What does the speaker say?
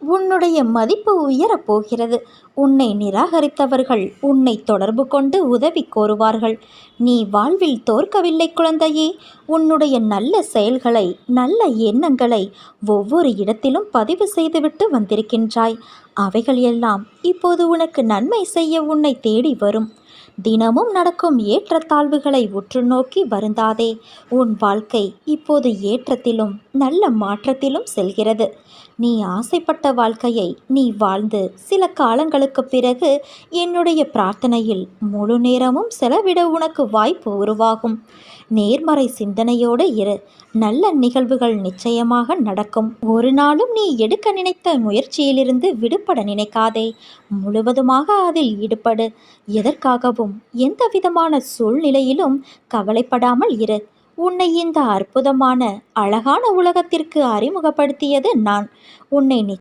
உன்னுடைய மதிப்பு உயரப் போகிறது. உன்னை நிராகரித்தவர்கள் உன்னை தொடர்பு கொண்டு உதவி கோருவார்கள். நீ வாழ்வில் தோற்கவில்லை குழந்தையே. உன்னுடைய நல்ல செயல்களை, நல்ல எண்ணங்களை ஒவ்வொரு இடத்திலும் பதிவு செய்துவிட்டு வந்திருக்கின்றாய். அவைகள் எல்லாம் இப்போது உனக்கு நன்மை செய்ய உன்னை தேடி வரும். தினமும் நடக்கும் ஏற்றத்தாழ்வுகளை உற்று நோக்கி வருந்தாதே. உன் வாழ்க்கை இப்போது ஏற்றத்திலும் நல்ல மாற்றத்திலும் செல்கிறது. நீ ஆசைப்பட்ட வாழ்க்கையை நீ வாழ்ந்து சில காலங்களுக்கு பிறகு என்னுடைய பிரார்த்தனையில் முழு நேரமும் செலவிட உனக்கு வாய்ப்பு உருவாகும். நேர்மறை சிந்தனையோடு இரு. நல்ல நிகழ்வுகள் நிச்சயமாக நடக்கும். ஒரு நாளும் நீ எடுக்க நினைத்த முயற்சியிலிருந்து விடுபட நினைக்காதே. முழுவதுமாக அதில் ஈடுபடு. எதற்காகவும் எந்த விதமான சூழ்நிலையிலும் கவலைப்படாமல் இரு. உன்னை இந்த அற்புதமான அழகான உலகத்திற்கு அறிமுகப்படுத்தியது நான். உன்னை